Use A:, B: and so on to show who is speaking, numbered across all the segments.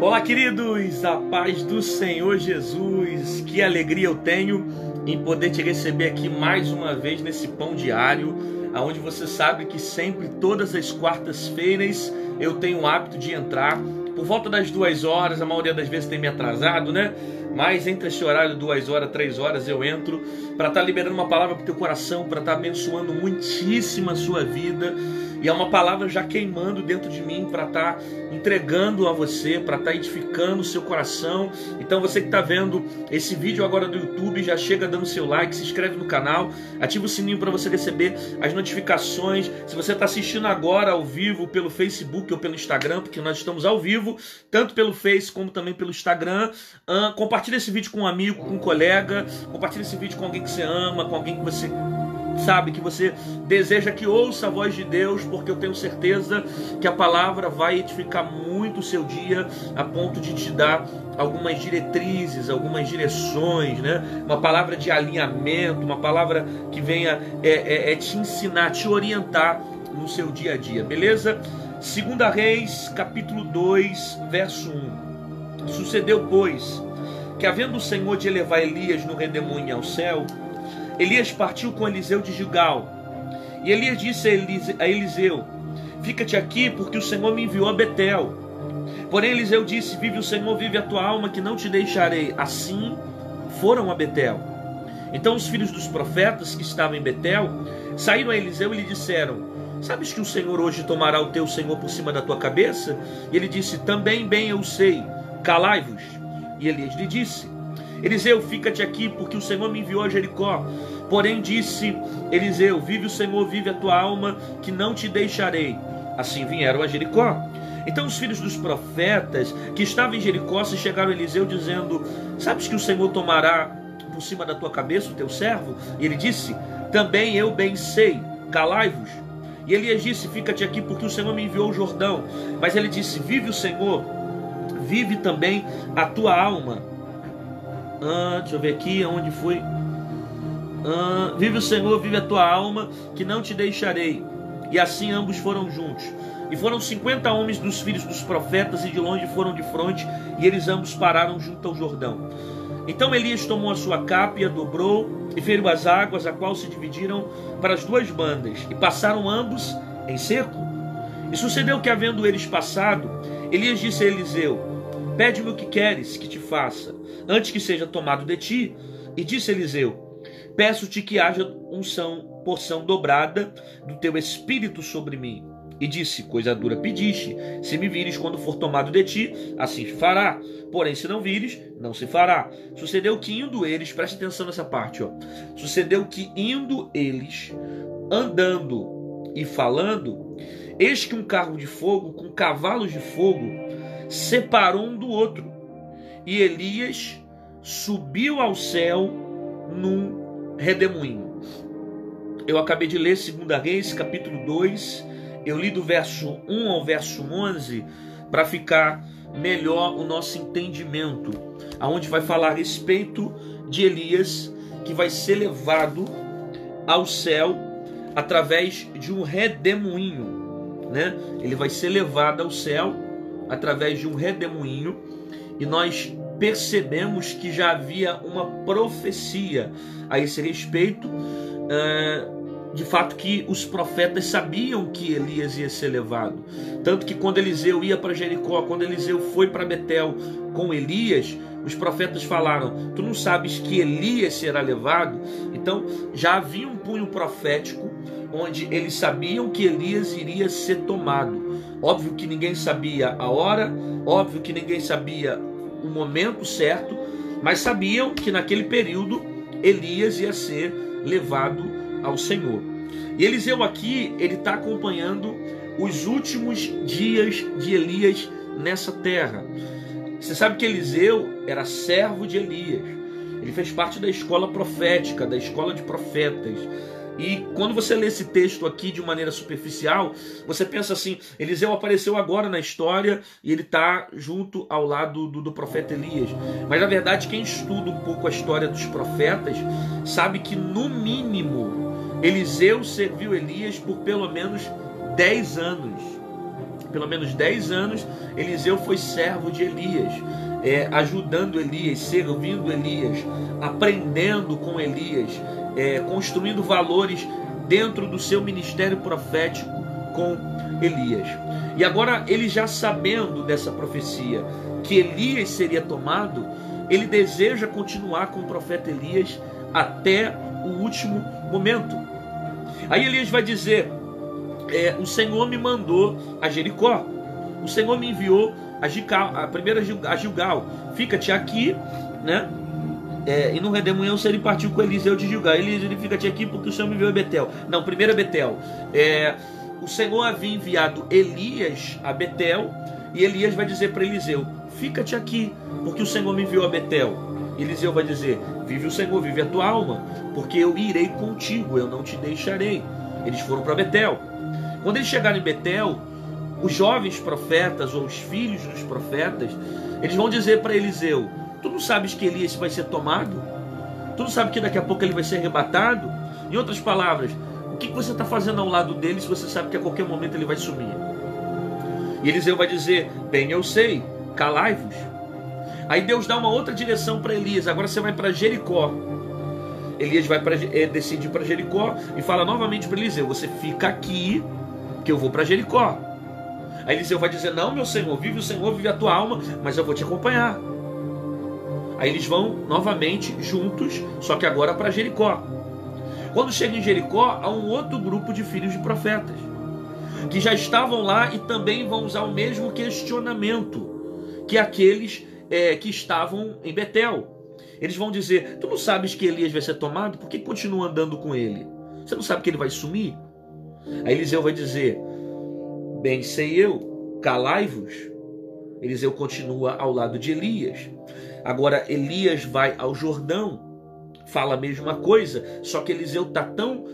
A: Olá, queridos, a paz do Senhor Jesus. Que alegria eu tenho em poder te receber aqui mais uma vez nesse pão diário, aonde você sabe que sempre, todas as quartas-feiras, eu tenho o hábito de entrar por volta das 2 horas. A maioria das vezes tem me atrasado, né? Mas entre esse horário, 2 horas, 3 horas, eu entro para estar liberando uma palavra para o teu coração, para estar abençoando muitíssimo a sua vida. E é uma palavra já queimando dentro de mim para estar entregando a você, para estar edificando o seu coração. Então você que está vendo esse vídeo agora do YouTube, já chega dando seu like, se inscreve no canal, ativa o sininho para você receber as notificações. Se você está assistindo agora ao vivo pelo Facebook ou pelo Instagram, porque nós estamos ao vivo, tanto pelo Face como também pelo Instagram, compartilha esse vídeo com um amigo, com um colega, compartilha esse vídeo com alguém que você ama, com alguém que você sabe, que você deseja que ouça a voz de Deus, porque eu tenho certeza que a palavra vai edificar muito o seu dia, a ponto de te dar algumas diretrizes, algumas direções, né? Uma palavra de alinhamento, uma palavra que venha te ensinar, te orientar no seu dia a dia, beleza? 2 Reis, capítulo 2, verso 1. Sucedeu, pois, que havendo o Senhor de elevar Elias no redemoinho ao céu, Elias partiu com Eliseu de Gilgal. E Elias disse a Eliseu: fica-te aqui, porque o Senhor me enviou a Betel. Porém Eliseu disse: vive o Senhor, vive a tua alma, que não te deixarei. Assim foram a Betel. Então os filhos dos profetas que estavam em Betel saíram a Eliseu e lhe disseram: sabes que o Senhor hoje tomará o teu Senhor por cima da tua cabeça? E ele disse: também bem eu sei, calai-vos. E Elias lhe disse: Eliseu, fica-te aqui, porque o Senhor me enviou a Jericó. Porém disse Eliseu: vive o Senhor, vive a tua alma, que não te deixarei. Assim vieram a Jericó. Então os filhos dos profetas que estavam em Jericó se chegaram a Eliseu dizendo: sabes que o Senhor tomará por cima da tua cabeça o teu servo? E ele disse: também eu bem sei, calai-vos. E Elias disse: fica-te aqui, porque o Senhor me enviou o Jordão. Mas ele disse: vive o Senhor, vive também a tua alma. Deixa eu ver aqui onde foi. Vive o Senhor, vive a tua alma, que não te deixarei. E assim ambos foram juntos. E foram 50 homens dos filhos dos profetas, e de longe foram de fronte, e eles ambos pararam junto ao Jordão. Então Elias tomou a sua capa e a dobrou, e feriu as águas, a qual se dividiram para as duas bandas, e passaram ambos em seco. E sucedeu que, havendo eles passado, Elias disse a Eliseu: pede-me o que queres que te faça, antes que seja tomado de ti. E disse Eliseu: peço-te que haja porção dobrada do teu espírito sobre mim. E disse: coisa dura pediste, se me vires quando for tomado de ti, assim se fará. Porém, se não vires, não se fará. Sucedeu que indo eles, preste atenção nessa parte, sucedeu que indo eles, andando e falando, eis que um carro de fogo com cavalos de fogo separou um do outro, e Elias subiu ao céu num redemoinho. Eu acabei de ler 2 Reis, capítulo 2. Eu li do verso 1 ao verso 11 para ficar melhor o nosso entendimento, aonde vai falar a respeito de Elias, que vai ser levado ao céu através de um redemoinho, né? Ele vai ser levado ao céu através de um redemoinho, e nós percebemos que já havia uma profecia a esse respeito, de fato que os profetas sabiam que Elias ia ser levado, tanto que quando Eliseu ia para Jericó, quando Eliseu foi para Betel com Elias, os profetas falaram: tu não sabes que Elias será levado? Então já havia um punho profético onde eles sabiam que Elias iria ser tomado. Óbvio que ninguém sabia a hora, óbvio que ninguém sabia o momento certo, mas sabiam que naquele período Elias ia ser levado ao Senhor. E Eliseu aqui, ele está acompanhando os últimos dias de Elias nessa terra. Você sabe que Eliseu era servo de Elias. Ele fez parte da escola profética, da escola de profetas. E quando você lê esse texto aqui de maneira superficial, você pensa assim: Eliseu apareceu agora na história e ele está junto ao lado do profeta Elias. Mas na verdade, quem estuda um pouco a história dos profetas sabe que no mínimo Eliseu serviu Elias por pelo menos 10 anos. pelo menos 10 anos, Eliseu foi servo de Elias, ajudando Elias, servindo Elias, aprendendo com Elias, construindo valores dentro do seu ministério profético com Elias. E agora, ele já sabendo dessa profecia, que Elias seria tomado, ele deseja continuar com o profeta Elias até o último momento. Aí Elias vai dizer: o Senhor me mandou a Jericó, o Senhor me enviou a Gilgal, fica-te aqui, né? E no redemoinho ele partiu com Eliseu de Gilgal. Ele fica-te aqui porque o Senhor me enviou a Betel. Não, primeiro é Betel. O Senhor havia enviado Elias a Betel, e Elias vai dizer para Eliseu: fica-te aqui, porque o Senhor me enviou a Betel. Eliseu vai dizer: vive o Senhor, vive a tua alma, porque eu irei contigo, eu não te deixarei. Eles foram para Betel. Quando eles chegaram em Betel, os jovens profetas, ou os filhos dos profetas, eles vão dizer para Eliseu: tu não sabes que Elias vai ser tomado? Tu não sabe que daqui a pouco ele vai ser arrebatado? Em outras palavras, o que você está fazendo ao lado dele se você sabe que a qualquer momento ele vai sumir? E Eliseu vai dizer: bem, eu sei, calai-vos. Aí Deus dá uma outra direção para Elias: agora você vai para Jericó. Elias decide ir para Jericó e fala novamente para Eliseu: você fica aqui, que eu vou para Jericó. Aí Eliseu vai dizer: não, meu Senhor, vive o Senhor, vive a tua alma, mas eu vou te acompanhar. Aí eles vão novamente juntos, só que agora para Jericó. Quando chega em Jericó, há um outro grupo de filhos de profetas que já estavam lá e também vão usar o mesmo questionamento que aqueles que estavam em Betel. Eles vão dizer: tu não sabes que Elias vai ser tomado? Por que continua andando com ele? Você não sabe que ele vai sumir? Aí Eliseu vai dizer: bem sei eu, calai-vos. Eliseu continua ao lado de Elias. Agora Elias vai ao Jordão, fala a mesma coisa, só que Eliseu está tão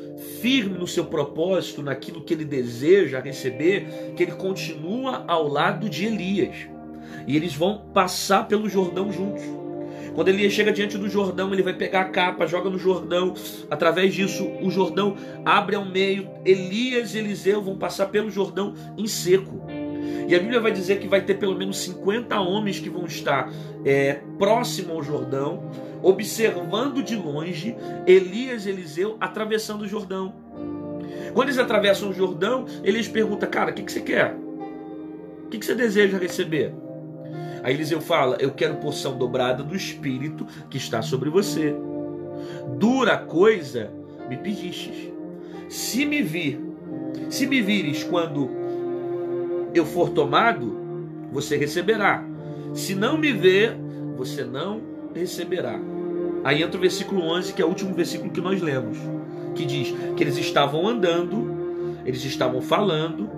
A: firme no seu propósito, naquilo que ele deseja receber, que ele continua ao lado de Elias. E eles vão passar pelo Jordão juntos. Quando Elias chega diante do Jordão, ele vai pegar a capa, joga no Jordão. Através disso, o Jordão abre ao meio. Elias e Eliseu vão passar pelo Jordão em seco. E a Bíblia vai dizer que vai ter pelo menos 50 homens que vão estar próximo ao Jordão, observando de longe Elias e Eliseu atravessando o Jordão. Quando eles atravessam o Jordão, Elias pergunta: cara, o que você quer? O que você deseja receber? Aí Eliseu fala: eu quero porção dobrada do Espírito que está sobre você. Dura coisa me pedistes. Se me vires quando eu for tomado, você receberá. Se não me ver, você não receberá. Aí entra o versículo 11, que é o último versículo que nós lemos, que diz que eles estavam andando, eles estavam falando,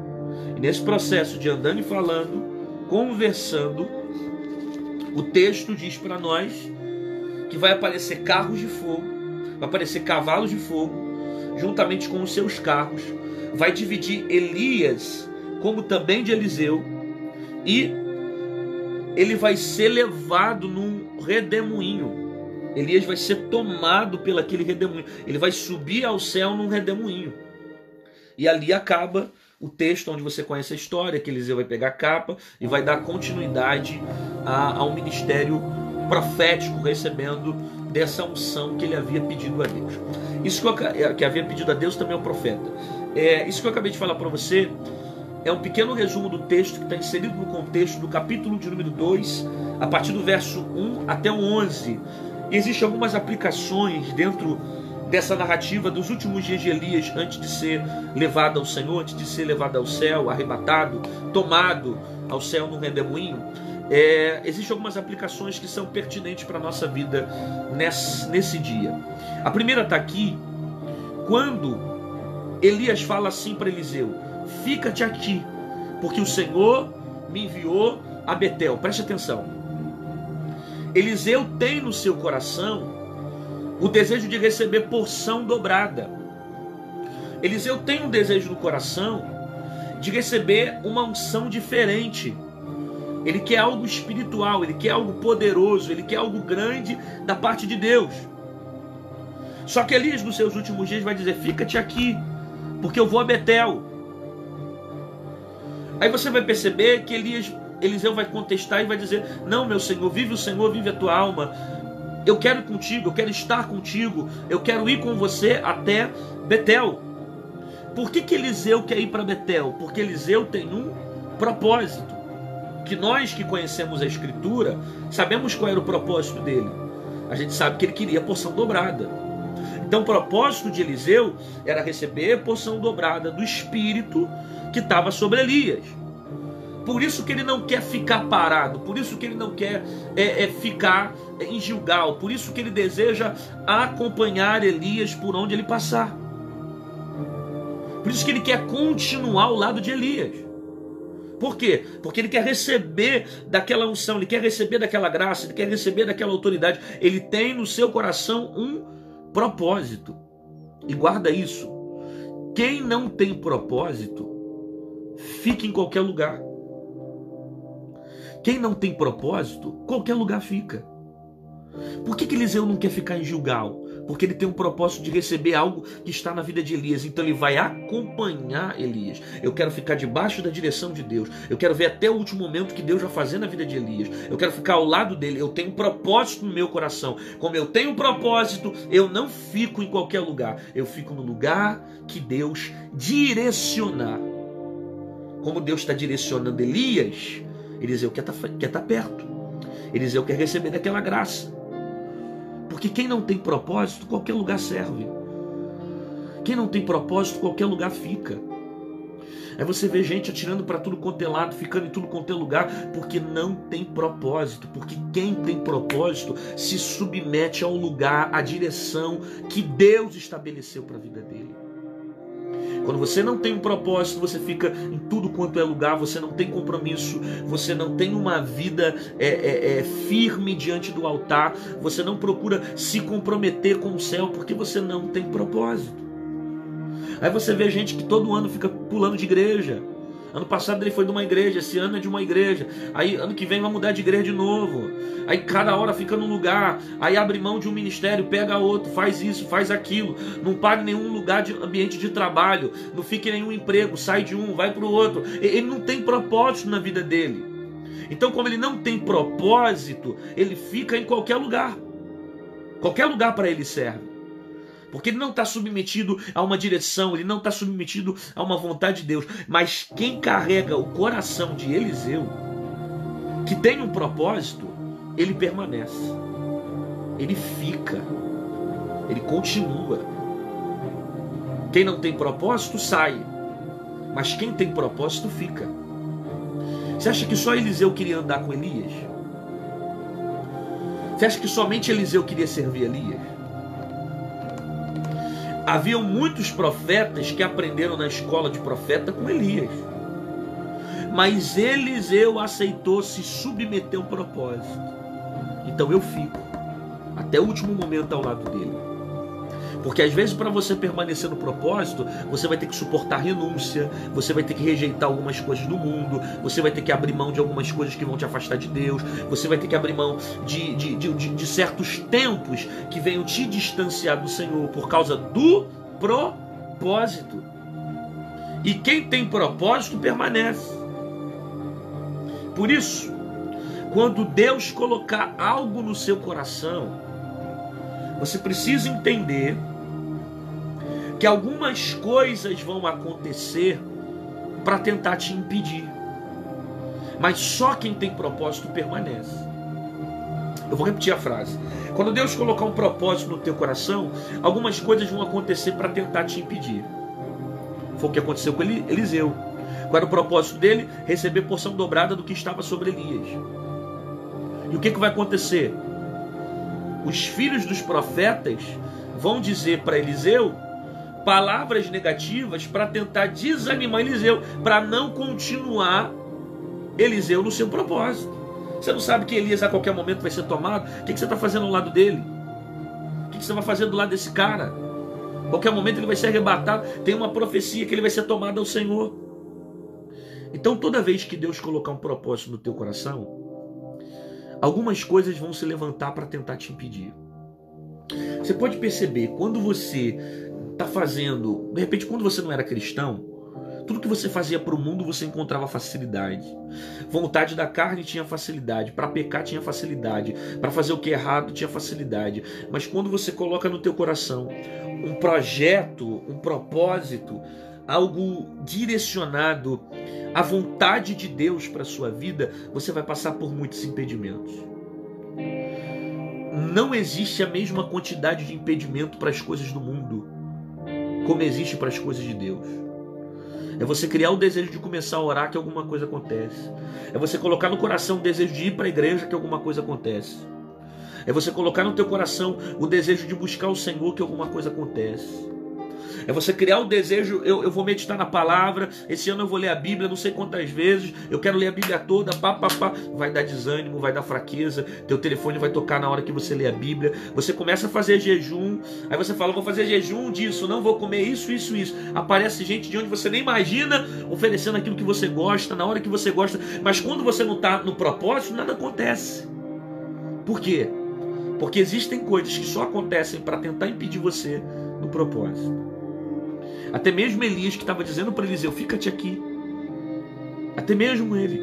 A: e nesse processo de andando e falando, conversando, o texto diz para nós que vai aparecer carros de fogo, vai aparecer cavalos de fogo, juntamente com os seus carros, vai dividir Elias, como também de Eliseu, e ele vai ser levado num redemoinho. Elias vai ser tomado pelo aquele redemoinho, ele vai subir ao céu num redemoinho. E ali acaba o texto onde você conhece a história, que Eliseu vai pegar a capa e vai dar continuidade ao ministério profético, recebendo dessa unção que ele havia pedido a Deus. Isso que havia pedido a Deus também é o profeta. Isso que eu acabei de falar para você é um pequeno resumo do texto que está inserido no contexto do capítulo de número 2, a partir do verso 1 até o 11. E existem algumas aplicações dentro dessa narrativa dos últimos dias de Elias, antes de ser levado ao Senhor, antes de ser levado ao céu, arrebatado, tomado ao céu num redemoinho. Existem algumas aplicações que são pertinentes para a nossa vida nesse dia. A primeira está aqui, quando Elias fala assim para Eliseu: fica-te aqui, porque o Senhor me enviou a Betel. Preste atenção. Eliseu tem no seu coração o desejo de receber porção dobrada. Eliseu tem um desejo no coração de receber uma unção diferente. Ele quer algo espiritual, ele quer algo poderoso, ele quer algo grande da parte de Deus. Só que Elias, nos seus últimos dias, vai dizer: fica-te aqui, porque eu vou a Betel. Aí você vai perceber que Eliseu vai contestar e vai dizer: não, meu Senhor, vive o Senhor, vive a tua alma. Eu quero ir contigo, eu quero estar contigo, eu quero ir com você até Betel. Por que Eliseu quer ir para Betel? Porque Eliseu tem um propósito. Que nós que conhecemos a Escritura, sabemos qual era o propósito dele. A gente sabe que ele queria porção dobrada. Então o propósito de Eliseu era receber porção dobrada do Espírito que estava sobre Elias. Por isso que ele não quer ficar parado, por isso que ele não quer ficar em Gilgal, por isso que ele deseja acompanhar Elias por onde ele passar. Por isso que ele quer continuar ao lado de Elias. Por quê? Porque ele quer receber daquela unção, ele quer receber daquela graça, ele quer receber daquela autoridade. Ele tem no seu coração um propósito. E guarda isso. Quem não tem propósito, fica em qualquer lugar. Quem não tem propósito, qualquer lugar fica. Por que Eliseu não quer ficar em Gilgal? Porque ele tem um propósito de receber algo que está na vida de Elias. Então ele vai acompanhar Elias. Eu quero ficar debaixo da direção de Deus. Eu quero ver até o último momento que Deus vai fazer na vida de Elias. Eu quero ficar ao lado dele. Eu tenho um propósito no meu coração. Como eu tenho um propósito, eu não fico em qualquer lugar. Eu fico no lugar que Deus direcionar. Como Deus está direcionando Elias, Eliseu quer estar perto. Eliseu quer receber daquela graça. Porque quem não tem propósito, qualquer lugar serve. Quem não tem propósito, qualquer lugar fica. Aí você vê gente atirando para tudo quanto é lado, ficando em tudo quanto é lugar, porque não tem propósito. Porque quem tem propósito se submete ao lugar, à direção que Deus estabeleceu para a vida dele. Quando você não tem um propósito, você fica em tudo quanto é lugar, você não tem compromisso, você não tem uma vida firme diante do altar, você não procura se comprometer com o céu, porque você não tem propósito. Aí você vê gente que todo ano fica pulando de igreja. Ano passado ele foi de uma igreja, esse ano é de uma igreja. Aí ano que vem vai mudar de igreja de novo. Aí cada hora fica num lugar. Aí abre mão de um ministério, pega outro, faz isso, faz aquilo. Não paga nenhum lugar de ambiente de trabalho. Não fica em nenhum emprego, sai de um, vai para o outro. Ele não tem propósito na vida dele. Então, como ele não tem propósito, ele fica em qualquer lugar. Qualquer lugar para ele serve. Porque ele não está submetido a uma direção, ele não está submetido a uma vontade de Deus. Mas quem carrega o coração de Eliseu, que tem um propósito, ele permanece. Ele fica. Ele continua. Quem não tem propósito, sai. Mas quem tem propósito, fica. Você acha que só Eliseu queria andar com Elias? Você acha que somente Eliseu queria servir Elias? Haviam muitos profetas que aprenderam na escola de profeta com Elias. Mas Eliseu aceitou se submeter ao propósito. Então eu fico até o último momento ao lado dele. Porque às vezes para você permanecer no propósito, você vai ter que suportar renúncia, você vai ter que rejeitar algumas coisas do mundo, você vai ter que abrir mão de algumas coisas que vão te afastar de Deus, você vai ter que abrir mão de certos tempos que venham te distanciar do Senhor por causa do propósito. E quem tem propósito permanece. Por isso, quando Deus colocar algo no seu coração, você precisa entender que algumas coisas vão acontecer para tentar te impedir. Mas só quem tem propósito permanece. Eu vou repetir a frase. Quando Deus colocar um propósito no teu coração, algumas coisas vão acontecer para tentar te impedir. Foi o que aconteceu com Eliseu. Qual era o propósito dele? Receber porção dobrada do que estava sobre Elias. E o que vai acontecer? Os filhos dos profetas vão dizer para Eliseu palavras negativas para tentar desanimar Eliseu, para não continuar Eliseu no seu propósito. Você não sabe que Elias a qualquer momento vai ser tomado? O que você está fazendo ao lado dele? O que você vai fazer do lado desse cara? A qualquer momento ele vai ser arrebatado. Tem uma profecia que ele vai ser tomado ao Senhor. Então toda vez que Deus colocar um propósito no teu coração, algumas coisas vão se levantar para tentar te impedir. Você pode perceber, quando você está fazendo, de repente quando você não era cristão, Tudo que você fazia para o mundo, você encontrava facilidade. Vontade da carne tinha facilidade. Para pecar tinha facilidade. Para fazer o que é errado tinha facilidade. Mas quando você coloca no teu coração um projeto, um propósito, algo direcionado à vontade de Deus para a sua vida, você vai passar por muitos impedimentos. Não existe a mesma quantidade de impedimento para as coisas do mundo como existe para as coisas de Deus. É você criar o desejo de começar a orar que alguma coisa acontece. É você colocar no coração o desejo de ir para a igreja que alguma coisa acontece. É você colocar no teu coração o desejo de buscar o Senhor que alguma coisa acontece. É você criar o desejo, eu vou meditar na palavra, esse ano eu vou ler a Bíblia não sei quantas vezes, eu quero ler a Bíblia toda, vai dar desânimo, vai dar fraqueza, teu telefone vai tocar na hora que você lê a Bíblia, você começa a fazer jejum, aí você fala, vou fazer jejum disso, não vou comer isso, aparece gente de onde você nem imagina, oferecendo aquilo que você gosta, na hora que você gosta, mas quando você não está no propósito, nada acontece. Por quê? Porque existem coisas que só acontecem para tentar impedir você do propósito. Até mesmo Elias, que estava dizendo para Eliseu, fica-te aqui. Até mesmo ele.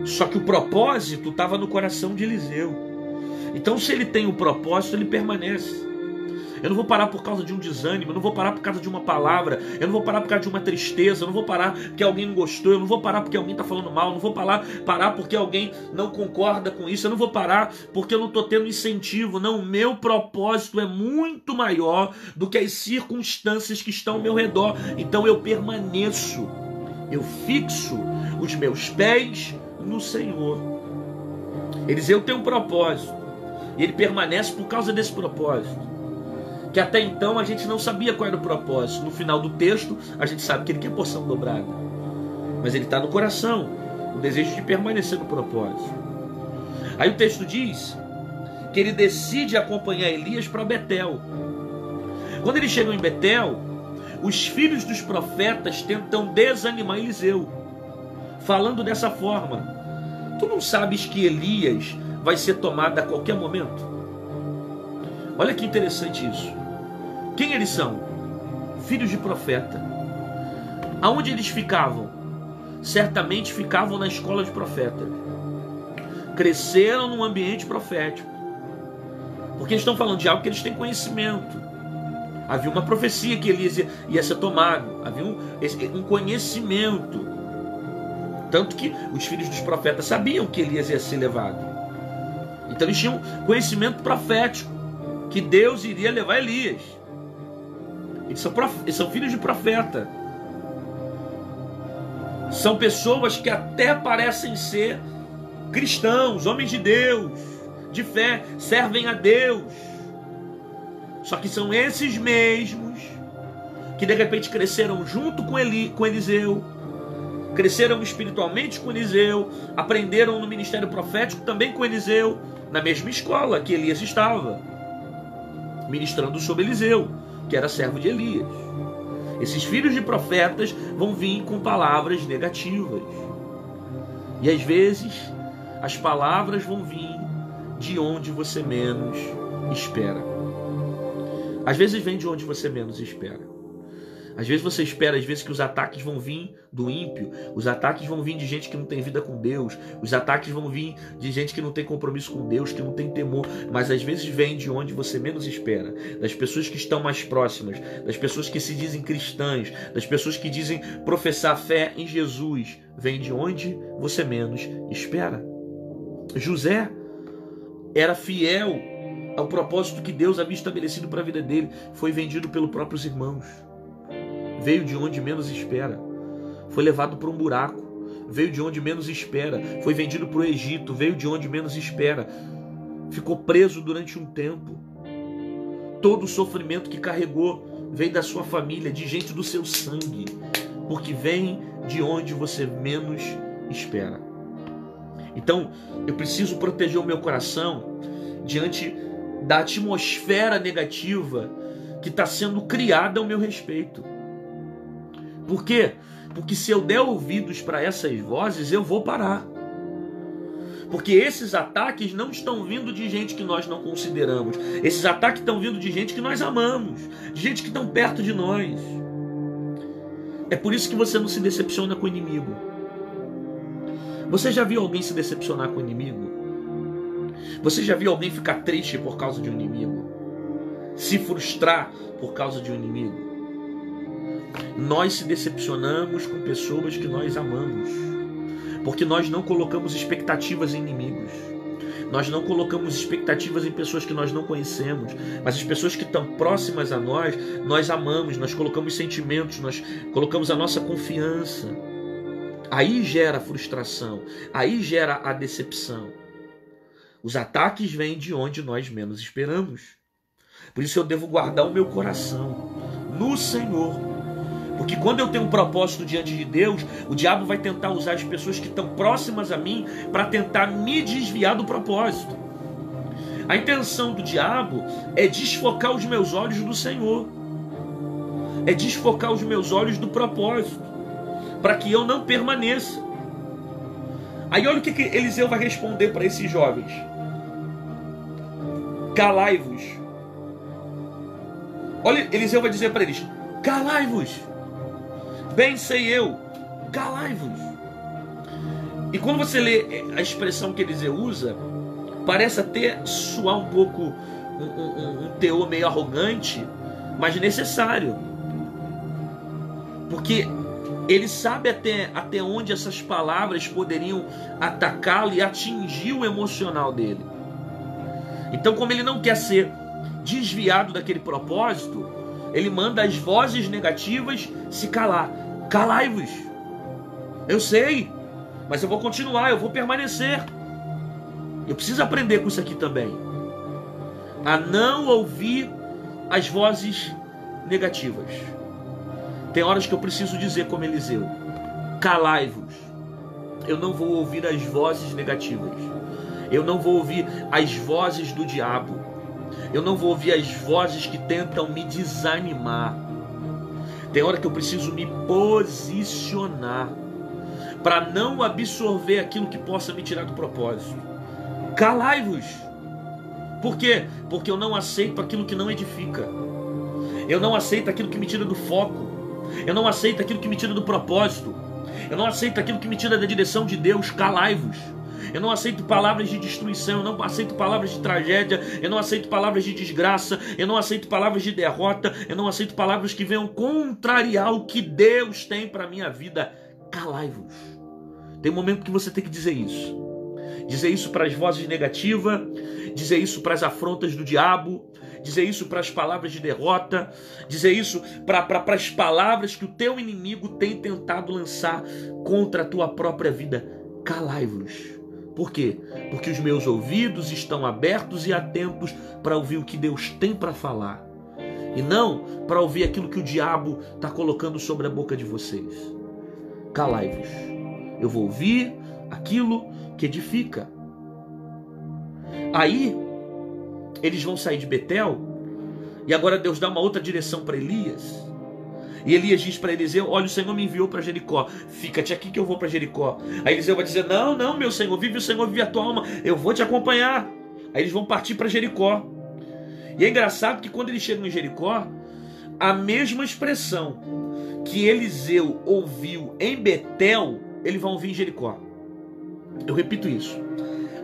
A: Só que o propósito estava no coração de Eliseu. Então, se ele tem um propósito, ele permanece. Eu não vou parar por causa de um desânimo, eu não vou parar por causa de uma palavra, eu não vou parar por causa de uma tristeza, eu não vou parar porque alguém não gostou, eu não vou parar porque alguém está falando mal, eu não vou parar porque alguém não concorda com isso, eu não vou parar porque eu não estou tendo incentivo. Não, o meu propósito é muito maior do que as circunstâncias que estão ao meu redor. Então eu permaneço, eu fixo os meus pés no Senhor. Eliseu tem um propósito e ele permanece por causa desse propósito. Que até então a gente não sabia qual era o propósito. No final do texto, a gente sabe que ele quer porção dobrada. Mas ele está no coração, o desejo de permanecer no propósito. Aí o texto diz que ele decide acompanhar Elias para Betel. Quando eles chegam em Betel, os filhos dos profetas tentam desanimar Eliseu, falando dessa forma: tu não sabes que Elias vai ser tomado a qualquer momento? Olha que interessante isso. Quem eles são? Filhos de profeta. Aonde eles ficavam? Certamente ficavam na escola de profeta. Cresceram num ambiente profético. Porque eles estão falando de algo que eles têm conhecimento. Havia uma profecia que Elias ia ser tomado. Havia um conhecimento. Tanto que os filhos dos profetas sabiam que Elias ia ser levado. Então eles tinham conhecimento profético, que Deus iria levar Elias. Eles são filhos de profeta. São pessoas que até parecem ser cristãos, homens de Deus, de fé, servem a Deus. Só que são esses mesmos que de repente cresceram junto com Eliseu, cresceram espiritualmente com Eliseu, aprenderam no ministério profético também com Eliseu, na mesma escola que Elias estava, ministrando sobre Eliseu, que era servo de Elias. Esses filhos de profetas vão vir com palavras negativas. E às vezes as palavras vão vir de onde você menos espera. Às vezes vem de onde você menos espera. Às vezes você espera, às vezes, que os ataques vão vir do ímpio, os ataques vão vir de gente que não tem vida com Deus, os ataques vão vir de gente que não tem compromisso com Deus, que não tem temor, mas às vezes vem de onde você menos espera, das pessoas que estão mais próximas, das pessoas que se dizem cristãs, das pessoas que dizem professar fé em Jesus, vem de onde você menos espera. José era fiel ao propósito que Deus havia estabelecido para a vida dele, foi vendido pelos próprios irmãos. Veio de onde menos espera. Foi levado para um buraco. Veio de onde menos espera. Foi vendido para o Egito. Veio de onde menos espera. Ficou preso durante um tempo. Todo o sofrimento que carregou veio da sua família, de gente do seu sangue. Porque vem de onde você menos espera. Então, eu preciso proteger o meu coração diante da atmosfera negativa que está sendo criada ao meu respeito. Por quê? Porque se eu der ouvidos para essas vozes, eu vou parar. Porque esses ataques não estão vindo de gente que nós não consideramos. Esses ataques estão vindo de gente que nós amamos, de gente que estão perto de nós. É por isso que você não se decepciona com o inimigo. Você já viu alguém se decepcionar com o inimigo? Você já viu alguém ficar triste por causa de um inimigo? Se frustrar por causa de um inimigo? Nós se decepcionamos com pessoas que nós amamos, porque nós não colocamos expectativas em inimigos. Nós não colocamos expectativas em pessoas que nós não conhecemos, mas as pessoas que estão próximas a nós, nós amamos, nós colocamos sentimentos, nós colocamos a nossa confiança. Aí gera frustração, aí gera a decepção. Os ataques vêm de onde nós menos esperamos. Por isso eu devo guardar o meu coração no Senhor. Porque quando eu tenho um propósito diante de Deus, o diabo vai tentar usar as pessoas que estão próximas a mim para tentar me desviar do propósito. A intenção do diabo é desfocar os meus olhos do Senhor. É desfocar os meus olhos do propósito, para que eu não permaneça. Aí olha o que Eliseu vai responder para esses jovens. Calai-vos. Olha, Eliseu vai dizer para eles: calai-vos. Bem sei eu, calai-vos. E quando você lê a expressão que Eliseu usa, parece até soar um pouco um teor meio arrogante, mas necessário. Porque ele sabe até onde essas palavras poderiam atacá-lo e atingir o emocional dele. Então, como ele não quer ser desviado daquele propósito, ele manda as vozes negativas se calar. Calai-vos. Eu sei, mas eu vou continuar, eu vou permanecer. Eu preciso aprender com isso aqui também. A não ouvir as vozes negativas. Tem horas que eu preciso dizer como Eliseu: calai-vos. Eu não vou ouvir as vozes negativas. Eu não vou ouvir as vozes do diabo. Eu não vou ouvir as vozes que tentam me desanimar. Tem hora que eu preciso me posicionar para não absorver aquilo que possa me tirar do propósito. Calai-vos. Por quê? Porque eu não aceito aquilo que não edifica. Eu não aceito aquilo que me tira do foco. Eu não aceito aquilo que me tira do propósito. Eu não aceito aquilo que me tira da direção de Deus. Calai-vos. Eu não aceito palavras de destruição, eu não aceito palavras de tragédia, eu não aceito palavras de desgraça, eu não aceito palavras de derrota, eu não aceito palavras que venham contrariar o que Deus tem para a minha vida. Calai-vos. Tem um momento que você tem que dizer isso. Dizer isso para as vozes negativas, dizer isso para as afrontas do diabo, dizer isso para as palavras de derrota, dizer isso para as palavras que o teu inimigo tem tentado lançar contra a tua própria vida. Calai-vos. Por quê? Porque os meus ouvidos estão abertos e atentos para ouvir o que Deus tem para falar. E não para ouvir aquilo que o diabo está colocando sobre a boca de vocês. Calai-vos. Eu vou ouvir aquilo que edifica. Aí, eles vão sair de Betel. E agora Deus dá uma outra direção para Elias. E Elias diz para Eliseu: olha, o Senhor me enviou para Jericó. Fica-te aqui que eu vou para Jericó. Aí Eliseu vai dizer: não, meu Senhor, vive o Senhor, vive a tua alma. Eu vou te acompanhar. Aí eles vão partir para Jericó. E é engraçado que quando eles chegam em Jericó, a mesma expressão que Eliseu ouviu em Betel, ele vai ouvir em Jericó. Eu repito isso.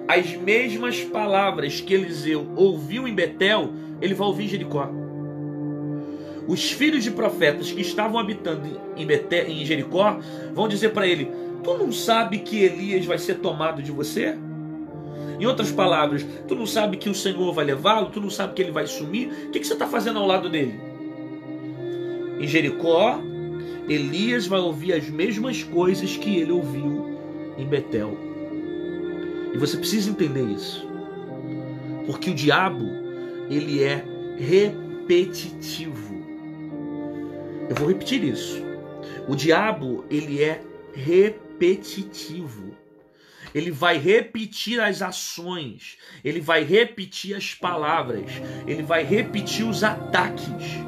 A: As mesmas palavras que Eliseu ouviu em Betel, ele vai ouvir em Jericó. Os filhos de profetas que estavam habitando em Jericó vão dizer para ele: tu não sabe que Elias vai ser tomado de você? Em outras palavras, tu não sabe que o Senhor vai levá-lo? Tu não sabe que ele vai sumir? O que você está fazendo ao lado dele? Em Jericó, Elias vai ouvir as mesmas coisas que ele ouviu em Betel. E você precisa entender isso. Porque o diabo, ele é repetitivo. Eu vou repetir isso. O diabo, ele é repetitivo. Ele vai repetir as ações. Ele vai repetir as palavras. Ele vai repetir os ataques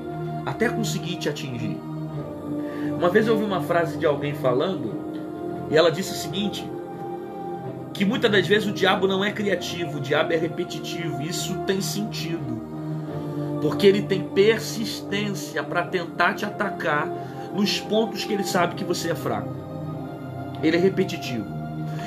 A: até conseguir te atingir. Uma vez eu ouvi uma frase de alguém falando, e ela disse o seguinte: que muitas das vezes o diabo não é criativo, o diabo é repetitivo. Isso tem sentido, porque ele tem persistência para tentar te atacar nos pontos que ele sabe que você é fraco. Ele é repetitivo.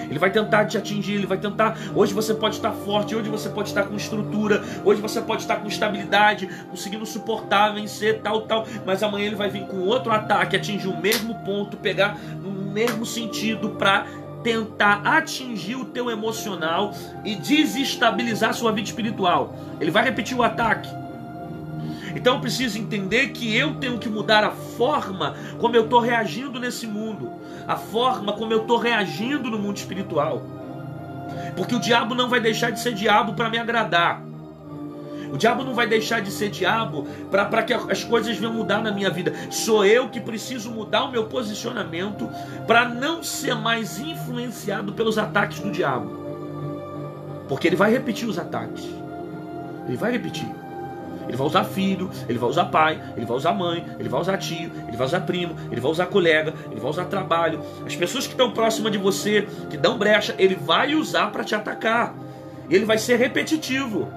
A: Ele vai tentar te atingir, ele vai tentar... Hoje você pode estar forte, hoje você pode estar com estrutura, hoje você pode estar com estabilidade, conseguindo suportar, vencer, tal. Mas amanhã ele vai vir com outro ataque, atingir o mesmo ponto, pegar no mesmo sentido para tentar atingir o teu emocional e desestabilizar a sua vida espiritual. Ele vai repetir o ataque. Então eu preciso entender que eu tenho que mudar a forma como eu estou reagindo nesse mundo, a forma como eu estou reagindo no mundo espiritual. Porque o diabo não vai deixar de ser diabo para me agradar. O diabo não vai deixar de ser diabo para que as coisas venham mudar na minha vida. Sou eu que preciso mudar o meu posicionamento para não ser mais influenciado pelos ataques do diabo. Porque ele vai repetir os ataques. Ele vai repetir. Ele vai usar filho, ele vai usar pai, ele vai usar mãe, ele vai usar tio, ele vai usar primo, ele vai usar colega, ele vai usar trabalho. As pessoas que estão próximas de você, que dão brecha, ele vai usar para te atacar. E ele vai ser repetitivo.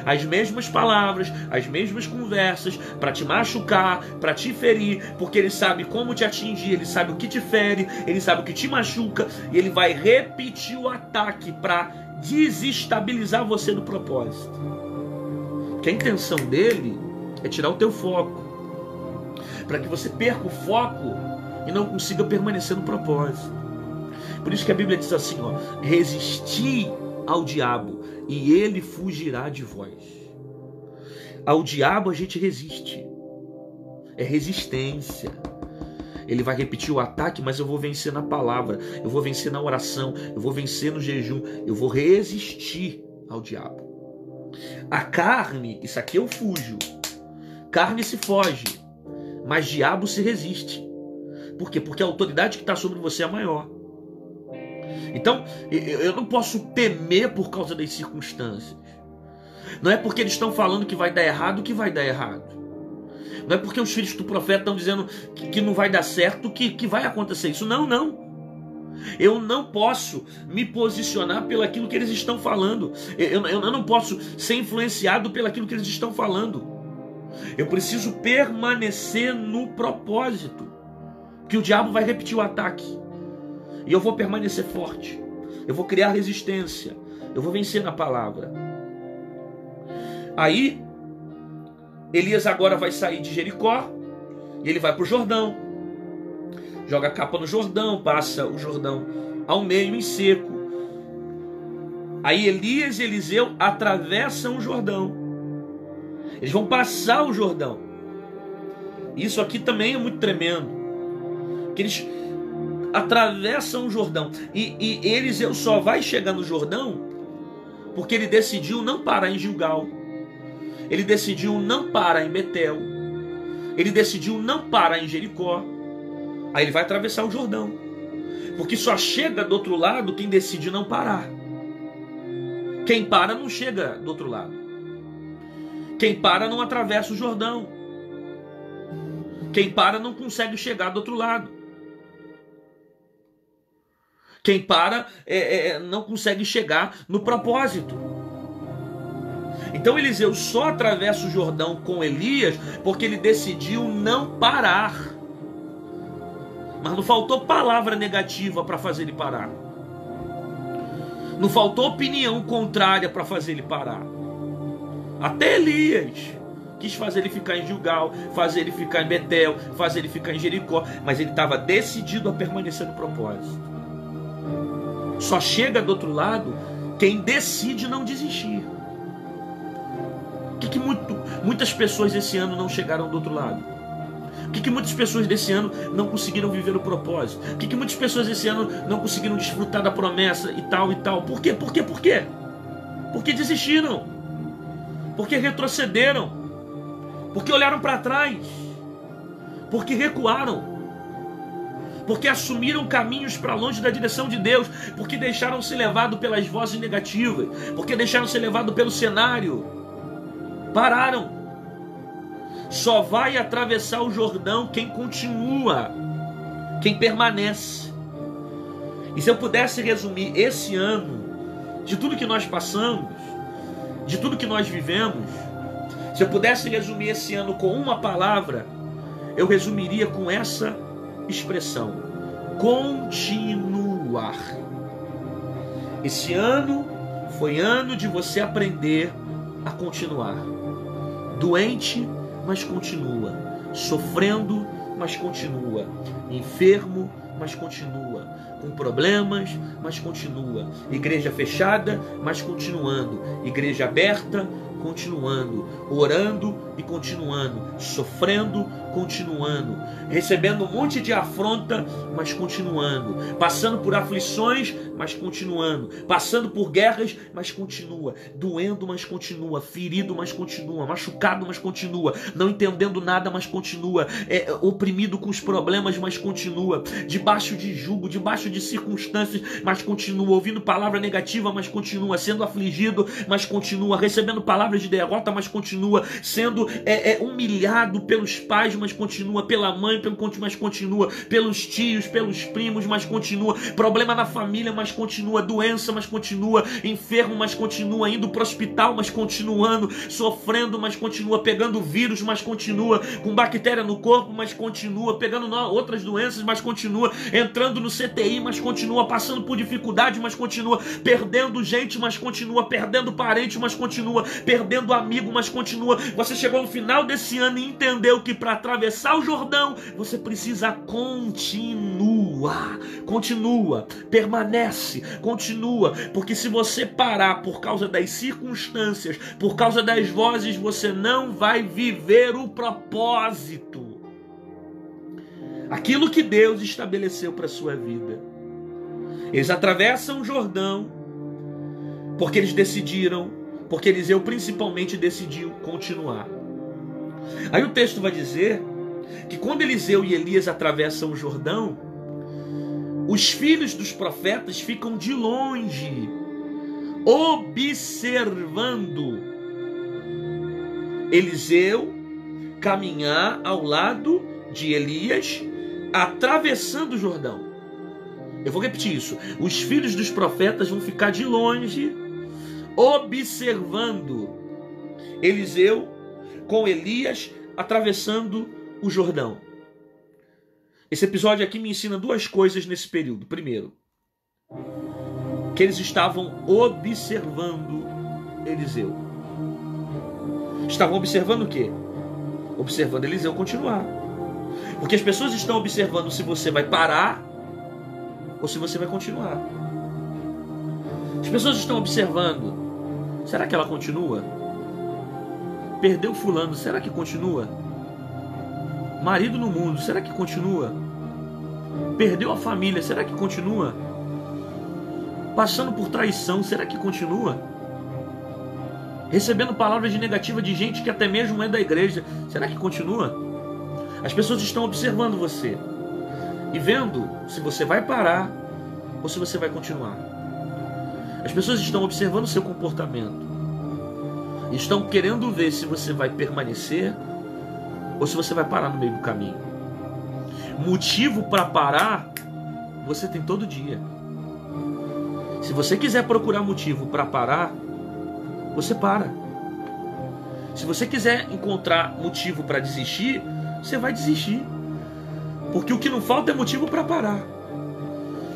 A: As mesmas palavras, as mesmas conversas, para te machucar, para te ferir, porque ele sabe como te atingir, ele sabe o que te fere, ele sabe o que te machuca, e ele vai repetir o ataque para desestabilizar você do propósito. Que a intenção dele é tirar o teu foco, para que você perca o foco e não consiga permanecer no propósito. Por isso que a Bíblia diz assim, ó: resisti ao diabo e ele fugirá de vós. Ao diabo a gente resiste, é resistência. Ele vai repetir o ataque, mas eu vou vencer na palavra, eu vou vencer na oração, eu vou vencer no jejum, eu vou resistir ao diabo. A carne, isso aqui eu fujo. Carne se foge, mas diabo se resiste. Por quê? Porque a autoridade que está sobre você é maior. Então, eu não posso temer por causa das circunstâncias. Não é porque eles estão falando que vai dar errado que vai dar errado. Não é porque os filhos do profeta estão dizendo que não vai dar certo que vai acontecer isso. Não. Eu não posso me posicionar pelo aquilo que eles estão falando. Eu não posso ser influenciado pelo aquilo que eles estão falando. Eu preciso permanecer no propósito. Que o diabo vai repetir o ataque. E eu vou permanecer forte. Eu vou criar resistência. Eu vou vencer na palavra. Aí, Elias agora vai sair de Jericó. E ele vai para o Jordão. Joga a capa no Jordão, passa o Jordão ao meio em seco. Aí Elias e Eliseu atravessam o Jordão. Eles vão passar o Jordão. Isso aqui também é muito tremendo. Que eles atravessam o Jordão. E Eliseu só vai chegar no Jordão porque ele decidiu não parar em Gilgal. Ele decidiu não parar em Betel. Ele decidiu não parar em Jericó. Aí ele vai atravessar o Jordão. Porque só chega do outro lado quem decide não parar. Quem para não chega do outro lado. Quem para não atravessa o Jordão. Quem para não consegue chegar do outro lado. Quem para não consegue chegar no propósito. Então Eliseu só atravessa o Jordão com Elias porque ele decidiu não parar. Mas não faltou palavra negativa para fazer ele parar. Não faltou opinião contrária para fazer ele parar. Até Elias quis fazer ele ficar em Gilgal, fazer ele ficar em Betel, fazer ele ficar em Jericó. Mas ele estava decidido a permanecer no propósito. Só chega do outro lado quem decide não desistir. Por que muitas pessoas esse ano não chegaram do outro lado? Por que muitas pessoas desse ano não conseguiram viver o propósito? Por que muitas pessoas desse ano não conseguiram desfrutar da promessa e tal e tal? Por quê? Porque desistiram. Porque retrocederam. Porque olharam para trás. Porque recuaram. Porque assumiram caminhos para longe da direção de Deus. Porque deixaram ser levados pelas vozes negativas. Porque deixaram ser levados pelo cenário. Pararam. Só vai atravessar o Jordão quem continua, quem permanece. E se eu pudesse resumir esse ano, de tudo que nós passamos, de tudo que nós vivemos, se eu pudesse resumir esse ano com uma palavra, eu resumiria com essa expressão: continuar. Esse ano foi ano de você aprender a continuar. Doente, mas continua. Sofrendo, mas continua. Enfermo, mas continua. Com problemas, mas continua. Igreja fechada, mas continuando. Igreja aberta, continuando. Orando e continuando. Sofrendo, continuando. Recebendo um monte de afronta, mas continuando. Passando por aflições, mas continuando. Passando por guerras, mas continua. Doendo, mas continua. Ferido, mas continua. Machucado, mas continua. Não entendendo nada, mas continua. Oprimido com os problemas, mas continua. Debaixo de jugo, debaixo de circunstâncias, mas continua. Ouvindo palavra negativa, mas continua. Sendo afligido, mas continua. Recebendo palavras de derrota, mas continua. Sendo humilhado pelos pais, mas continua. Pela mãe, mas continua. Pelos tios, pelos primos, mas continua. Problema na família, mas continua. Doença, mas continua. Enfermo, mas continua. Indo para o hospital, mas continuando. Sofrendo, mas continua. Pegando vírus, mas continua. Com bactéria no corpo, mas continua. Pegando outras doenças, mas continua. Entrando no CTI, mas continua. Passando por dificuldade, mas continua. Perdendo gente, mas continua. Perdendo parente, mas continua. Perdendo amigo, mas continua. Você chegou no final desse ano e entendeu que para atravessar o Jordão, você precisa continuar. Continua, permanece, continua, porque se você parar por causa das circunstâncias, por causa das vozes, você não vai viver o propósito. Aquilo que Deus estabeleceu para a sua vida. Eles atravessam o Jordão porque eles decidiram, porque Eliseu principalmente decidiu continuar. Aí o texto vai dizer que quando Eliseu e Elias atravessam o Jordão, os filhos dos profetas ficam de longe, observando Eliseu caminhar ao lado de Elias, atravessando o Jordão. Eu vou repetir isso. Os filhos dos profetas vão ficar de longe, observando Eliseu com Elias atravessando o Jordão. Esse episódio aqui me ensina duas coisas nesse período. Primeiro, que eles estavam observando Eliseu. Estavam observando o quê? Observando Eliseu continuar. Porque as pessoas estão observando se você vai parar ou se você vai continuar. As pessoas estão observando, será que ela continua? Perdeu fulano, será que continua? Marido no mundo, será que continua? Perdeu a família, será que continua? Passando por traição, será que continua? Recebendo palavras de negativa de gente que até mesmo é da igreja, será que continua? As pessoas estão observando você e vendo se você vai parar ou se você vai continuar. As pessoas estão observando o seu comportamento. Estão querendo ver se você vai permanecer ou se você vai parar no meio do caminho. Motivo para parar, você tem todo dia. Se você quiser procurar motivo para parar, você para. Se você quiser encontrar motivo para desistir, você vai desistir. Porque o que não falta é motivo para parar.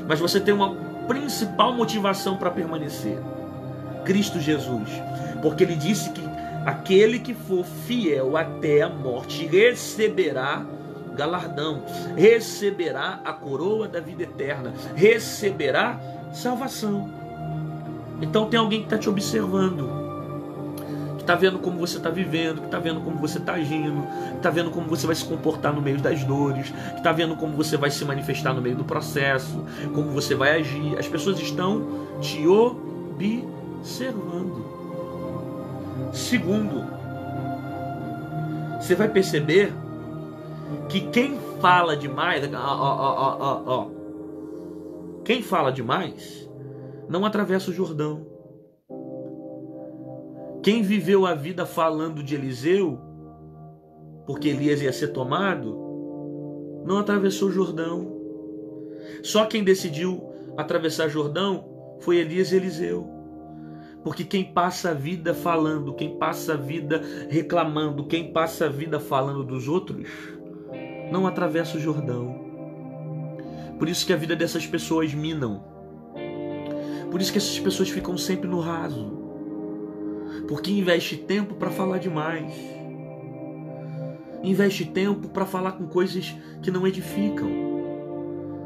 A: Mas você tem uma principal motivação para permanecer: Cristo Jesus. Porque ele disse que aquele que for fiel até a morte receberá galardão, receberá a coroa da vida eterna, receberá salvação. Então tem alguém que está te observando, que está vendo como você está vivendo, que está vendo como você está agindo, que está vendo como você vai se comportar no meio das dores, que está vendo como você vai se manifestar no meio do processo, como você vai agir. As pessoas estão te observando. Segundo, você vai perceber que quem fala demais, quem fala demais não atravessa o Jordão. Quem viveu a vida falando de Eliseu, porque Elias ia ser tomado, não atravessou o Jordão. Só quem decidiu atravessar o Jordão foi Elias e Eliseu. Porque quem passa a vida falando, quem passa a vida reclamando, quem passa a vida falando dos outros, não atravessa o Jordão. Por isso que a vida dessas pessoas minam. Por isso que essas pessoas ficam sempre no raso. Porque investe tempo para falar demais. Investe tempo para falar com coisas que não edificam.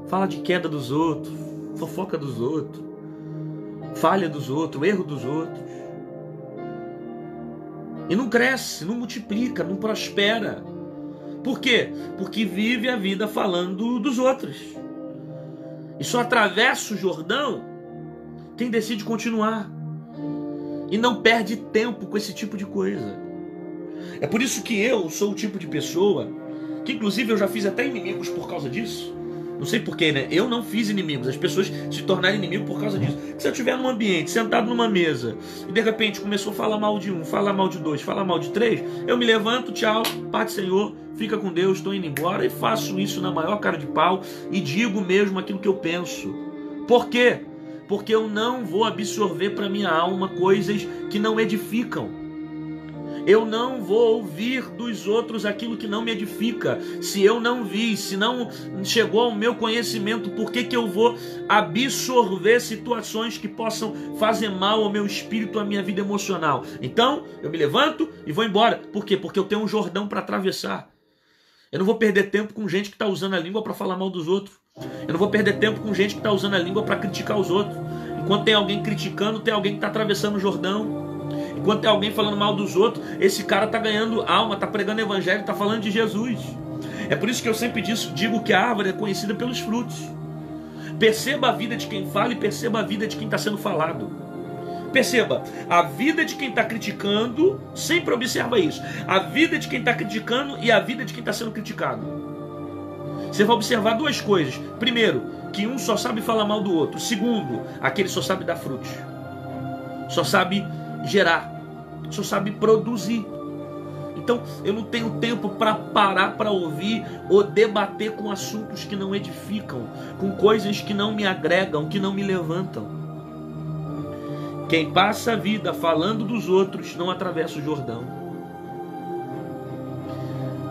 A: Fala de queda dos outros, fofoca dos outros, falha dos outros, erro dos outros. E não cresce, não multiplica, não prospera. Por quê? Porque vive a vida falando dos outros. E só atravessa o Jordão quem decide continuar. E não perde tempo com esse tipo de coisa. É por isso que eu sou o tipo de pessoa que, inclusive, eu já fiz até inimigos por causa disso. Não sei porquê, né? Eu não fiz inimigos. As pessoas se tornaram inimigos por causa disso. Se eu estiver num ambiente, sentado numa mesa, e de repente começou a falar mal de um, falar mal de dois, falar mal de três, eu me levanto, tchau, Pai do Senhor, fica com Deus, estou indo embora. E faço isso na maior cara de pau e digo mesmo aquilo que eu penso. Por quê? Porque eu não vou absorver para minha alma coisas que não edificam. Eu não vou ouvir dos outros aquilo que não me edifica. Se eu não vi, se não chegou ao meu conhecimento, por que eu vou absorver situações que possam fazer mal ao meu espírito, à minha vida emocional? Então, eu me levanto e vou embora. Por quê? Porque eu tenho um Jordão para atravessar. Eu não vou perder tempo com gente que está usando a língua para falar mal dos outros. Eu não vou perder tempo com gente que está usando a língua para criticar os outros. Enquanto tem alguém criticando, tem alguém que está atravessando o Jordão. Enquanto tem alguém falando mal dos outros, esse cara está ganhando alma, está pregando evangelho, está falando de Jesus. É por isso que eu sempre digo que a árvore é conhecida pelos frutos. Perceba a vida de quem fala e perceba a vida de quem está sendo falado. Perceba, a vida de quem está criticando, sempre observa isso. A vida de quem está criticando e a vida de quem está sendo criticado. Você vai observar duas coisas. Primeiro, que um só sabe falar mal do outro. Segundo, aquele só sabe dar frutos. Só sabe gerar. Só sabe produzir. Então, eu não tenho tempo para parar para ouvir ou debater com assuntos que não edificam, com coisas que não me agregam, que não me levantam. Quem passa a vida falando dos outros não atravessa o Jordão.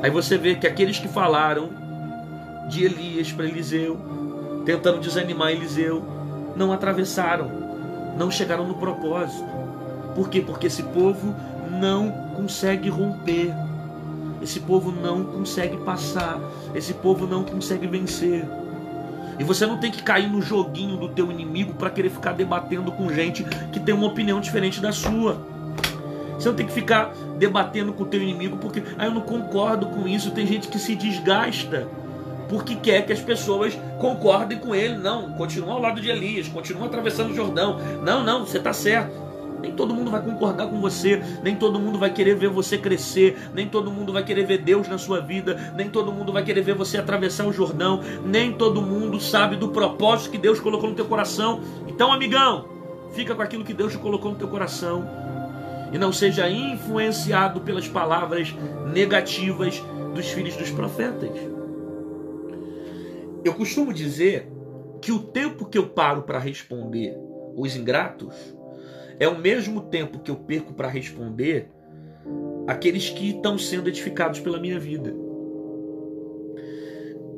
A: Aí você vê que aqueles que falaram de Elias para Eliseu, tentando desanimar Eliseu, não atravessaram, não chegaram no propósito. Por quê? Porque esse povo não consegue romper, esse povo não consegue passar, esse povo não consegue vencer. E você não tem que cair no joguinho do teu inimigo para querer ficar debatendo com gente que tem uma opinião diferente da sua. Você não tem que ficar debatendo com o teu inimigo porque eu não concordo com isso. Tem gente que se desgasta porque quer que as pessoas concordem com ele. Não, continua ao lado de Elias, continua atravessando o Jordão. Não, você está certo. Nem todo mundo vai concordar com você, nem todo mundo vai querer ver você crescer, nem todo mundo vai querer ver Deus na sua vida, nem todo mundo vai querer ver você atravessar o Jordão, nem todo mundo sabe do propósito que Deus colocou no teu coração. Então, amigão, fica com aquilo que Deus te colocou no teu coração e não seja influenciado pelas palavras negativas dos filhos dos profetas. Eu costumo dizer que o tempo que eu paro para responder os ingratos é o mesmo tempo que eu perco para responder aqueles que estão sendo edificados pela minha vida.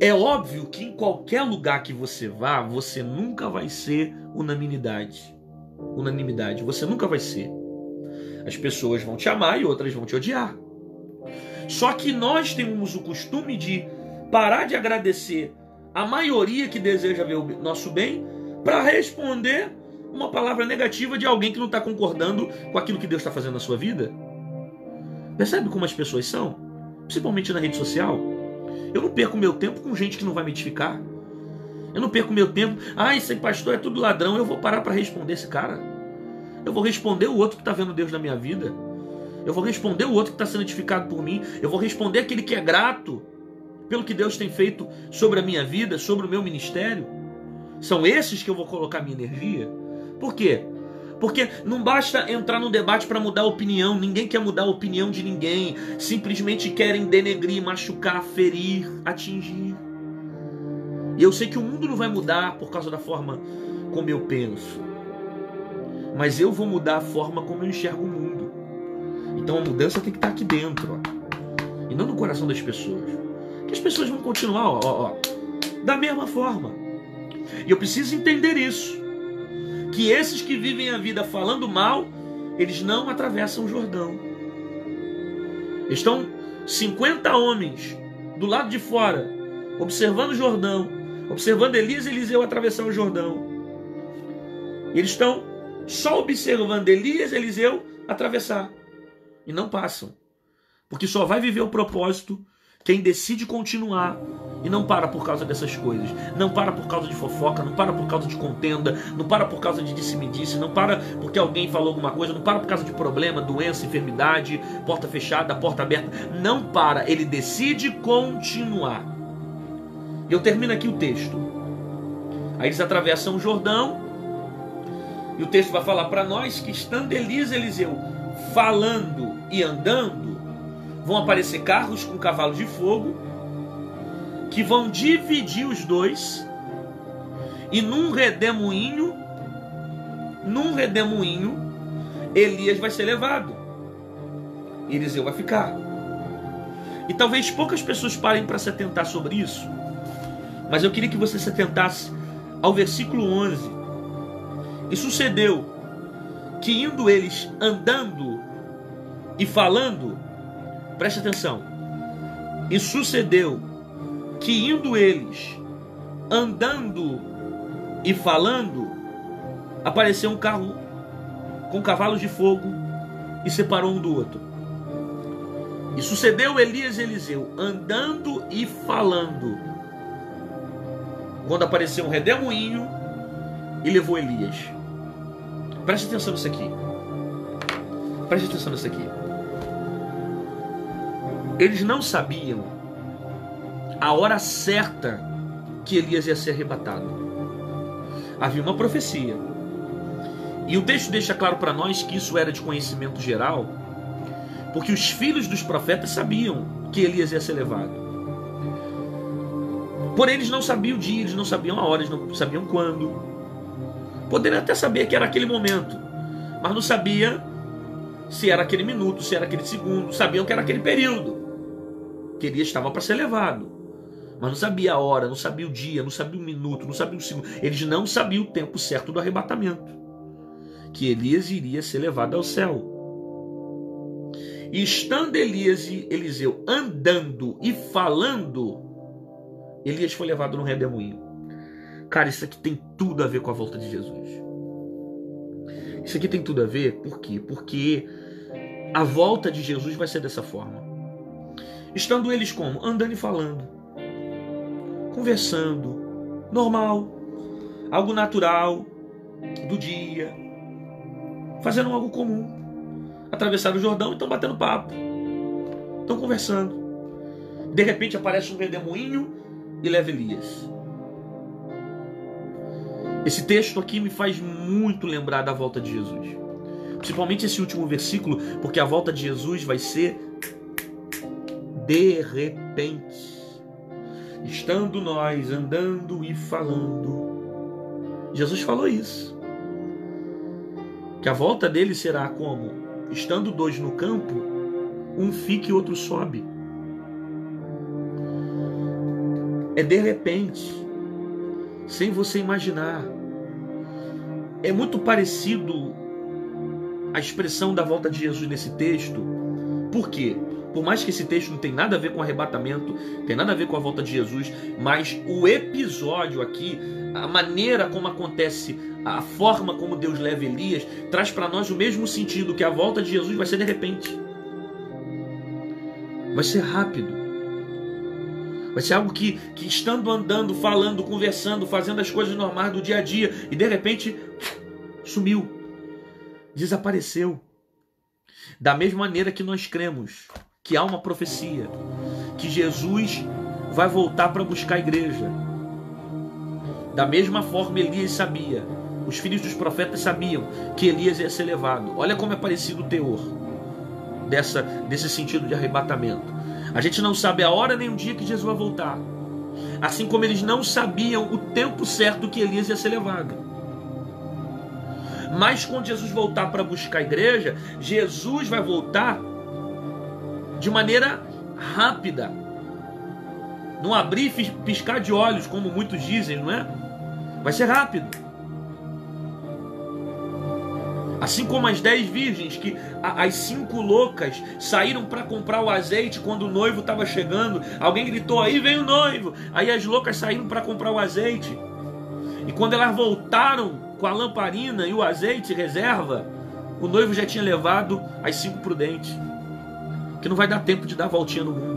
A: É óbvio que em qualquer lugar que você vá, você nunca vai ser unanimidade. Você nunca vai ser. As pessoas vão te amar e outras vão te odiar. Só que nós temos o costume de parar de agradecer a maioria que deseja ver o nosso bem para responder uma palavra negativa de alguém que não está concordando com aquilo que Deus está fazendo na sua vida. Percebe como as pessoas são? Principalmente na rede social. Eu não perco meu tempo com gente que não vai me edificar. Eu não perco meu tempo. Esse pastor é tudo ladrão. Eu vou parar para responder esse cara. Eu vou responder o outro que está vendo Deus na minha vida. Eu vou responder o outro que está sendo edificado por mim. Eu vou responder aquele que é grato pelo que Deus tem feito sobre a minha vida, sobre o meu ministério. São esses que eu vou colocar minha energia. Por quê? Porque não basta entrar num debate para mudar a opinião. Ninguém quer mudar a opinião de ninguém. Simplesmente querem denegrir, machucar, ferir, atingir. E eu sei que o mundo não vai mudar por causa da forma como eu penso. Mas eu vou mudar a forma como eu enxergo o mundo. Então a mudança tem que estar aqui dentro, ó. E não no coração das pessoas. as pessoas vão continuar da mesma forma. E eu preciso entender isso, que esses que vivem a vida falando mal, eles não atravessam o Jordão. Estão 50 homens do lado de fora, observando o Jordão, observando Elias e Eliseu atravessar o Jordão. Eles estão só observando Elias e Eliseu atravessar. E não passam. Porque só vai viver o propósito quem decide continuar e não para por causa dessas coisas. Não para por causa de fofoca, não para por causa de contenda, não para por causa de disse-me-disse, não para porque alguém falou alguma coisa, não para por causa de problema, doença, enfermidade, porta fechada, porta aberta. Não para, ele decide continuar. E eu termino aqui o texto. Aí eles atravessam o Jordão e o texto vai falar para nós que estando Elias e Eliseu falando e andando, vão aparecer carros com cavalos de fogo que vão dividir os dois, e num redemoinho Elias vai ser levado e Eliseu vai ficar. E talvez poucas pessoas parem para se atentar sobre isso, mas eu queria que você se atentasse ao versículo 11. E sucedeu que indo eles andando e falando, preste atenção, e sucedeu que indo eles andando e falando, apareceu um carro com cavalos de fogo e separou um do outro. E sucedeu Elias e Eliseu andando e falando, quando apareceu um redemoinho e levou Elias. Preste atenção nisso aqui. Preste atenção nisso aqui. Eles não sabiam a hora certa que Elias ia ser arrebatado. Havia uma profecia. E o texto deixa claro para nós que isso era de conhecimento geral, porque os filhos dos profetas sabiam que Elias ia ser levado. Porém, eles não sabiam o dia, eles não sabiam a hora, eles não sabiam quando. Poderiam até saber que era aquele momento, mas não sabia se era aquele minuto, se era aquele segundo. Sabiam que era aquele período que Elias estava para ser levado, mas não sabia a hora, não sabia o dia, não sabia o minuto, não sabia o segundo. Eles não sabiam o tempo certo do arrebatamento, que Elias iria ser levado ao céu. E estando Elias e Eliseu andando e falando, Elias foi levado no redemoinho. Cara, isso aqui tem tudo a ver com a volta de Jesus. Isso aqui tem tudo a ver, por quê? Porque a volta de Jesus vai ser dessa forma. Estando eles como? Andando e falando, conversando, normal, algo natural do dia, fazendo algo comum. Atravessaram o Jordão e estão batendo papo, estão conversando. De repente aparece um redemoinho e leva Elias. Esse texto aqui me faz muito lembrar da volta de Jesus. Principalmente esse último versículo, porque a volta de Jesus vai ser de repente. Estando nós andando e falando. Jesus falou isso. Que a volta dele será como? Estando dois no campo, um fica e outro sobe. É de repente, sem você imaginar. É muito parecido a expressão da volta de Jesus nesse texto. Por quê? Por mais que esse texto não tem nada a ver com arrebatamento, tem nada a ver com a volta de Jesus, mas o episódio aqui, a maneira como acontece, a forma como Deus leva Elias, traz para nós o mesmo sentido, que a volta de Jesus vai ser de repente. Vai ser rápido. Vai ser algo que estando andando, falando, conversando, fazendo as coisas normais do dia a dia, e de repente sumiu, desapareceu. Da mesma maneira que nós cremos que há uma profecia, que Jesus vai voltar para buscar a igreja. Da mesma forma Elias sabia, os filhos dos profetas sabiam que Elias ia ser levado. Olha como é parecido o teor desse sentido de arrebatamento. A gente não sabe a hora nem o dia que Jesus vai voltar. Assim como eles não sabiam o tempo certo que Elias ia ser levado. Mas quando Jesus voltar para buscar a igreja, Jesus vai voltar de maneira rápida. Não abrir e piscar de olhos, como muitos dizem, não é? Vai ser rápido. Assim como as 10 virgens, que as 5 loucas saíram para comprar o azeite quando o noivo estava chegando. Alguém gritou, aí vem o noivo. Aí as loucas saíram para comprar o azeite. E quando elas voltaram com a lamparina e o azeite reserva, o noivo já tinha levado as 5 prudentes. Que não vai dar tempo de dar a voltinha no mundo.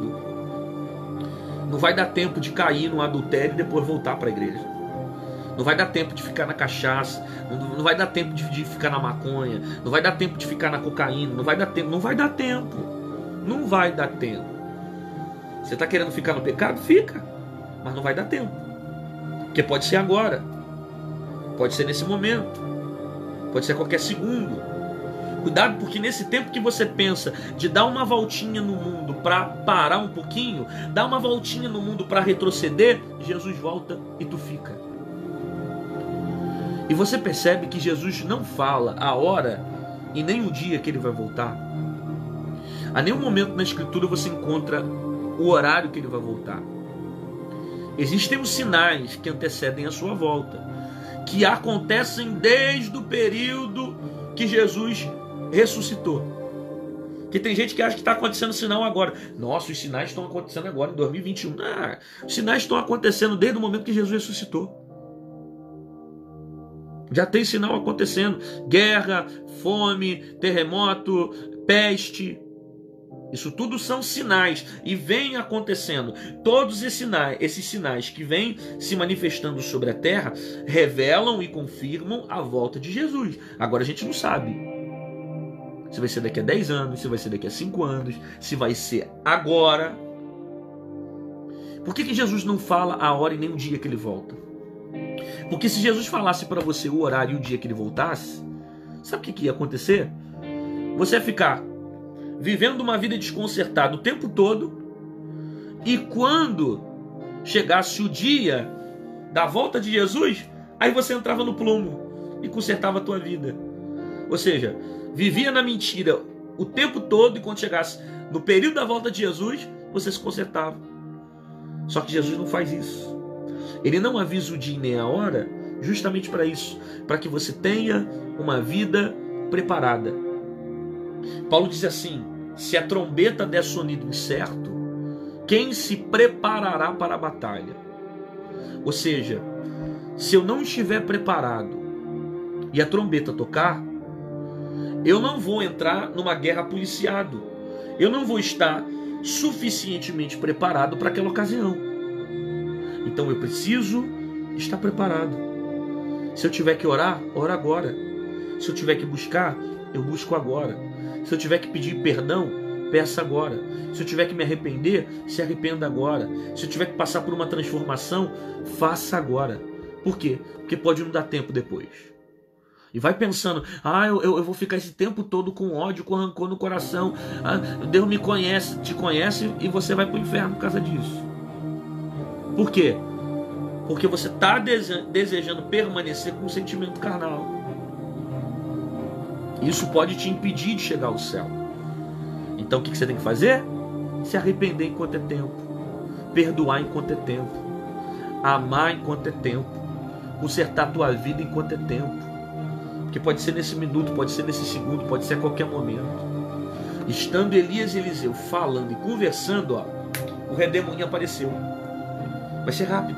A: Não vai dar tempo de cair no adultério e depois voltar para a igreja. Não vai dar tempo de ficar na cachaça. Não vai dar tempo de ficar na maconha. Não vai dar tempo de ficar na cocaína. Não vai dar tempo. Não vai dar tempo. Não vai dar tempo. Você está querendo ficar no pecado? Fica. Mas não vai dar tempo. Porque pode ser agora. Pode ser nesse momento. Pode ser a qualquer segundo. Cuidado, porque nesse tempo que você pensa de dar uma voltinha no mundo para parar um pouquinho, dar uma voltinha no mundo para retroceder, Jesus volta e tu fica. E você percebe que Jesus não fala a hora e nem o dia que ele vai voltar. A nenhum momento na Escritura você encontra o horário que ele vai voltar. Existem os sinais que antecedem a sua volta, que acontecem desde o período que Jesus ressuscitou. Que tem gente que acha que está acontecendo sinal agora. Nossa, os sinais estão acontecendo agora, em 2021. Não, os sinais estão acontecendo desde o momento que Jesus ressuscitou. Já tem sinal acontecendo. Guerra, fome, terremoto, peste. Isso tudo são sinais e vem acontecendo. Todos esses sinais que vêm se manifestando sobre a terra revelam e confirmam a volta de Jesus. Agora a gente não sabe se vai ser daqui a 10 anos, se vai ser daqui a 5 anos, se vai ser agora. Por que Jesus não fala a hora e nem o dia que ele volta? Porque se Jesus falasse para você o horário e o dia que ele voltasse, sabe o que ia acontecer? Você ia ficar vivendo uma vida desconcertada o tempo todo, e quando chegasse o dia da volta de Jesus, aí você entrava no plumo e consertava a tua vida. Ou seja, vivia na mentira o tempo todo, e quando chegasse no período da volta de Jesus, você se consertava. Só que Jesus não faz isso. Ele não avisa o dia nem a hora justamente para isso, para que você tenha uma vida preparada. Paulo diz assim: se a trombeta der sonido incerto, quem se preparará para a batalha? Ou seja, se eu não estiver preparado e a trombeta tocar, eu não vou entrar numa guerra policiado. Eu não vou estar suficientemente preparado para aquela ocasião. Então eu preciso estar preparado. Se eu tiver que orar, oro agora. Se eu tiver que buscar, eu busco agora. Se eu tiver que pedir perdão, peça agora. Se eu tiver que me arrepender, se arrependa agora. Se eu tiver que passar por uma transformação, faça agora. Por quê? Porque pode não dar tempo depois. E vai pensando, eu vou ficar esse tempo todo com ódio, com rancor no coração. Deus me conhece, te conhece, e você vai para o inferno por causa disso. Por quê? Porque você está desejando permanecer com o sentimento carnal. Isso pode te impedir de chegar ao céu. Então o que você tem que fazer? Se arrepender enquanto é tempo. Perdoar enquanto é tempo. Amar enquanto é tempo. Consertar a tua vida enquanto é tempo. Porque pode ser nesse minuto, pode ser nesse segundo, pode ser a qualquer momento. Estando Elias e Eliseu falando e conversando, o redemoinho apareceu. Vai ser rápido.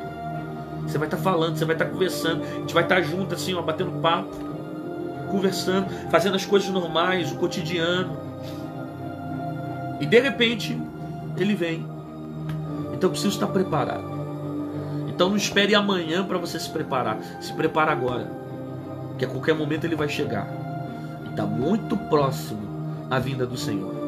A: Você vai estar falando, você vai estar conversando. A gente vai estar junto assim, batendo papo, conversando, fazendo as coisas normais, o cotidiano. E de repente, ele vem. Então eu preciso estar preparado. Então não espere amanhã para você se preparar. Se prepara agora. Que a qualquer momento ele vai chegar. E está muito próximo a vinda do Senhor.